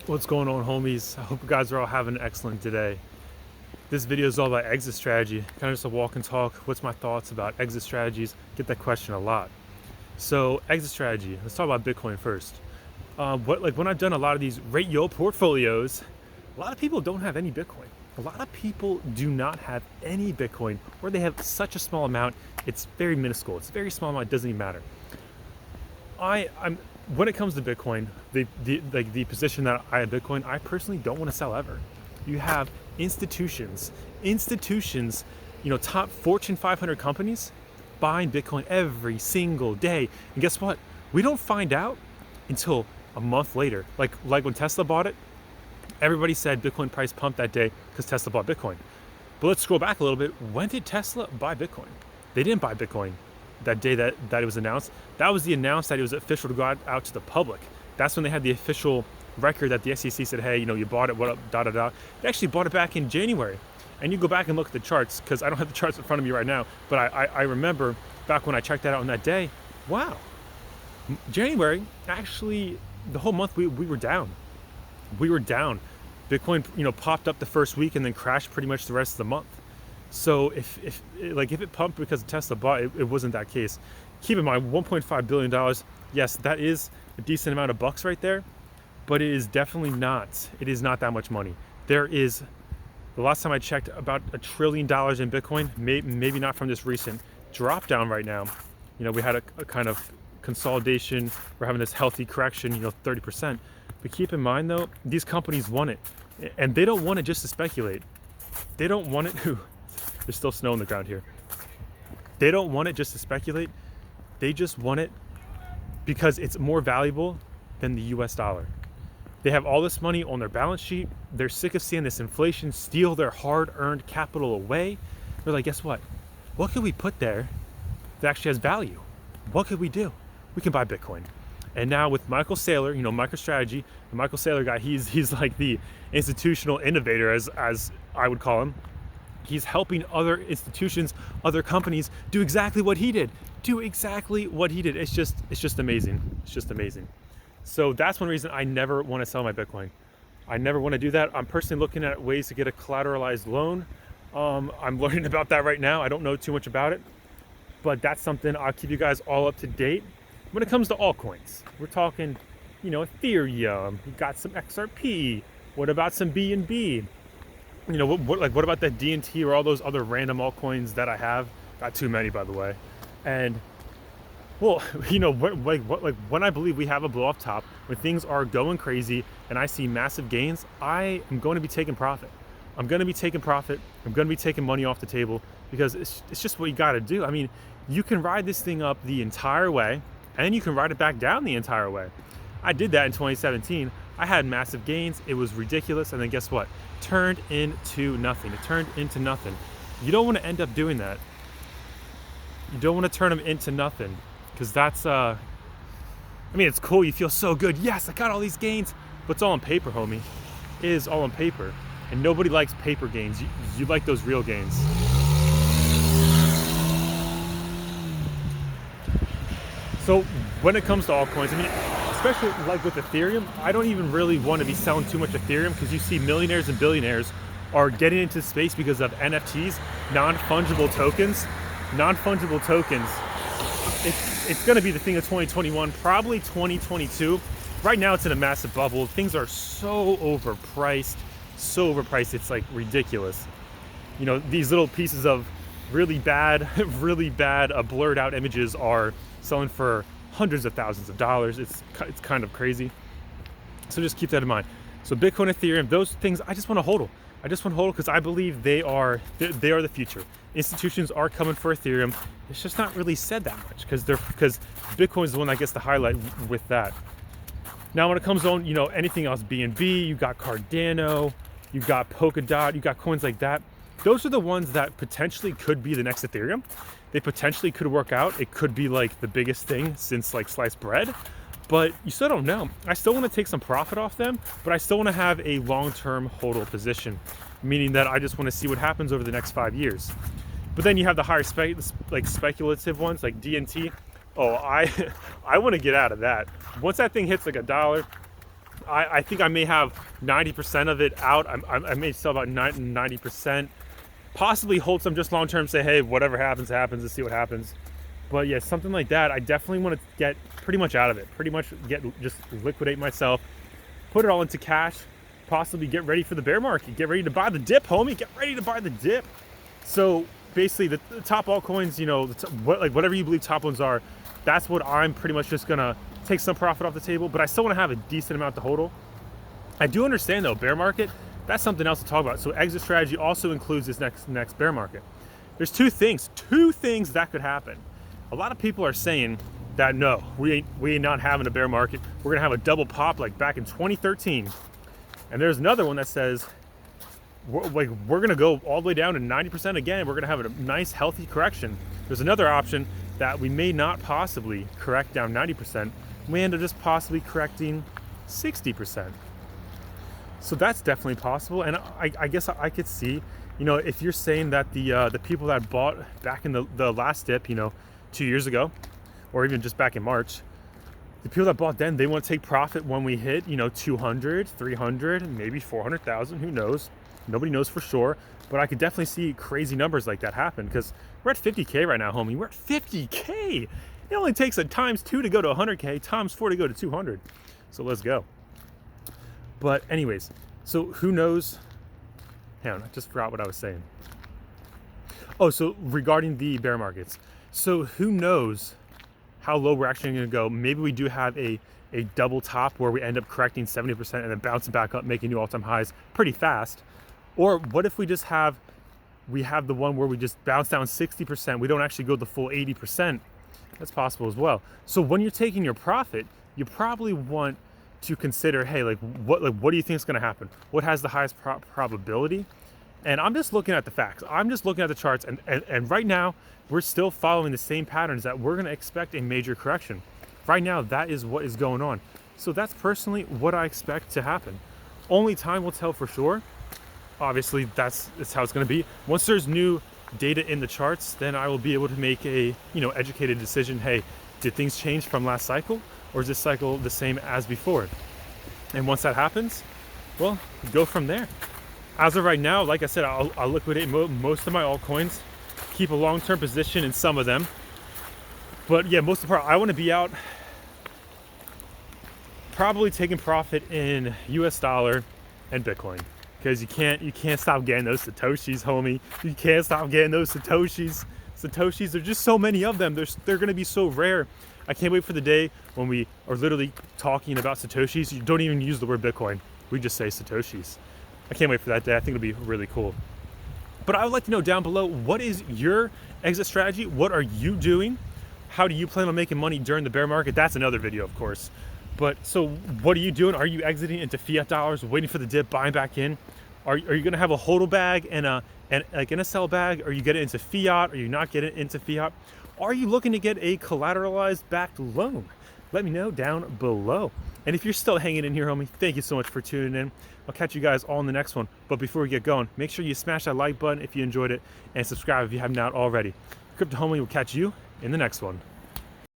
What's going on, homies? I hope you guys are all having an excellent day. This video is all about exit strategy, kind of just a walk and talk. What's my thoughts about exit strategies? Get that question a lot. So exit strategy, let's talk about Bitcoin first. When I've done a lot of these rate yo portfolios, a lot of people don't have any Bitcoin. A lot of people do not have any Bitcoin, or they have such a small amount, it's very minuscule. It's a very small amount, it doesn't even matter. I'm when it comes to Bitcoin, the position that I have Bitcoin, I personally don't want to sell ever. You have institutions, top Fortune 500 companies buying Bitcoin every single day. And guess what? We don't find out until a month later. Like when Tesla bought it, everybody said Bitcoin price pumped that day because Tesla bought Bitcoin. But let's scroll back a little bit. When did Tesla buy Bitcoin? They didn't buy Bitcoin that day that it was announced. That was the announce that it was official to go out to the public. That's when they had the official record that the SEC said, hey, you bought it, what up, da da da. They actually bought it back in January. And you go back and look at the charts, because I don't have the charts in front of me right now, but I remember back when I checked that out on that day, wow. January, actually, the whole month we were down. We were down. Bitcoin, popped up the first week and then crashed pretty much the rest of the month. So if it pumped because Tesla bought it, it wasn't that case. Keep in mind, $1.5 billion, yes, that is a decent amount of bucks right there, but it is definitely not. It is not that much money. There is, the last time I checked, about $1 trillion in Bitcoin, maybe not from this recent drop down right now. We had a kind of consolidation. We're having this healthy correction, 30%. But keep in mind though, these companies want it, and they don't want it just to speculate. They don't want it to, there's still snow on the ground here. They don't want it just to speculate. They just want it because it's more valuable than the US dollar. They have all this money on their balance sheet. They're sick of seeing this inflation steal their hard-earned capital away. They're like, guess what? What could we put there that actually has value? What could we do? We can buy Bitcoin. And now with Michael Saylor, MicroStrategy, the Michael Saylor guy, he's like the institutional innovator, as I would call him. He's helping other institutions, other companies do exactly what he did. It's just amazing. It's just amazing. So that's one reason I never want to sell my Bitcoin. I never want to do that. I'm personally looking at ways to get a collateralized loan. I'm learning about that right now. I don't know too much about it, but that's something I'll keep you guys all up to date. When it comes to altcoins, we're talking, Ethereum. You got some XRP. What about some BNB? What about that DNT or all those other random altcoins that I have? Got too many, by the way. And well, when I believe we have a blow off top, when things are going crazy and I see massive gains, I am going to be taking profit. I'm going to be taking profit. I'm going to be taking money off the table because it's just what you got to do. I mean, you can ride this thing up the entire way and you can ride it back down the entire way. I did that in 2017. I had massive gains. It was ridiculous. And then guess what? Turned into nothing. It turned into nothing. You don't want to end up doing that. You don't want to turn them into nothing because that's, it's cool. You feel so good. Yes, I got all these gains, but it's all on paper, homie. It is all on paper. And nobody likes paper gains. You like those real gains. So when it comes to altcoins, especially like with Ethereum, I don't even really want to be selling too much Ethereum because you see millionaires and billionaires are getting into space because of NFTs, non-fungible tokens. Non-fungible tokens, it's going to be the thing of 2021, probably 2022. Right now it's in a massive bubble. Things are so overpriced, it's like ridiculous. These little pieces of really bad blurred out images are selling for hundreds of thousands of dollars. It's kind of crazy. So just keep that in mind. So Bitcoin, Ethereum, those things, I just want to hold them. Because I believe they are the future. Institutions are coming for Ethereum. It's just not really said that much because Bitcoin is the one that gets the highlight with that. Now when it comes on, anything else, BNB, you got Cardano, you got Polkadot, you got coins like that. Those are the ones that potentially could be the next Ethereum. They potentially could work out. It could be like the biggest thing since like sliced bread. But you still don't know. I still want to take some profit off them, but I still want to have a long-term hodl position, meaning that I just want to see what happens over the next 5 years. But then you have the higher speculative ones like DNT. Oh, I want to get out of that. Once that thing hits like $1, I think I may have 90% of it out. I may sell about 90%. Possibly hold some just long term, say, hey, whatever happens, happens, let's see what happens. But yeah, something like that, I definitely want to get pretty much out of it. Pretty much just liquidate myself, put it all into cash, possibly get ready for the bear market, get ready to buy the dip, homie, get ready to buy the dip. So basically the top altcoins, you know, whatever you believe top ones are, that's what I'm pretty much just gonna take some profit off the table, but I still want to have a decent amount to hodl. I do understand though, bear market, that's something else to talk about. So exit strategy also includes this next bear market. There's two things that could happen. A lot of people are saying that no, we ain't not having a bear market. We're gonna have a double pop like back in 2013. And there's another one that says we're gonna go all the way down to 90% again. We're gonna have a nice healthy correction. There's another option that we may not possibly correct down 90%. We may end up just possibly correcting 60%. So that's definitely possible. And I guess I could see, you know, if you're saying that the people that bought back in the last dip, you know, 2 years ago, or even just back in March, the people that bought then, they want to take profit when we hit, you know, 200, 300, maybe 400,000, who knows? Nobody knows for sure, but I could definitely see crazy numbers like that happen because we're at 50K right now, homie. We're at 50K. It only takes a times 2 to go to 100K, times 4 to go to 200. So let's go. But anyways, so who knows? Hang on, I just forgot what I was saying. Oh, so regarding the bear markets. So who knows how low we're actually going to go. Maybe we do have a double top where we end up correcting 70% and then bouncing back up, making new all-time highs pretty fast. Or what if we have the one where we just bounce down 60%, we don't actually go the full 80%. That's possible as well. So when you're taking your profit, you probably want to consider, hey, what do you think is going to happen? What has the highest probability? And I'm just looking at the facts. I'm just looking at the charts, and right now we're still following the same patterns that we're going to expect a major correction. Right now, that is what is going on. So that's personally what I expect to happen. Only time will tell for sure. Obviously, that's how it's going to be. Once there's new data in the charts, then I will be able to make a educated decision. Hey, did things change from last cycle, or is this cycle the same as before? And once that happens, well, go from there. As of right now, like I said, I'll liquidate most of my altcoins, keep a long-term position in some of them. But yeah, most of the part, I want to be out probably taking profit in US dollar and Bitcoin, because you can't stop getting those Satoshis, homie. You can't stop getting those Satoshis. Satoshis, there's just so many of them. They're going to be so rare. I can't wait for the day when we are literally talking about Satoshis. You don't even use the word Bitcoin. We just say Satoshis. I can't wait for that day. I think it'll be really cool. But I would like to know down below, what is your exit strategy? What are you doing? How do you plan on making money during the bear market? That's another video, of course. But so what are you doing? Are you exiting into fiat dollars, waiting for the dip, buying back in? Are you going to have a hodl bag and a sell bag? Are you getting into fiat? Are you not getting into fiat? Are you looking to get a collateralized backed loan? Let me know down below. And if you're still hanging in here, homie, thank you so much for tuning in. I'll catch you guys all in the next one. But before we get going, make sure you smash that like button if you enjoyed it, and subscribe if you have not already. Crypto homie will catch you in the next one.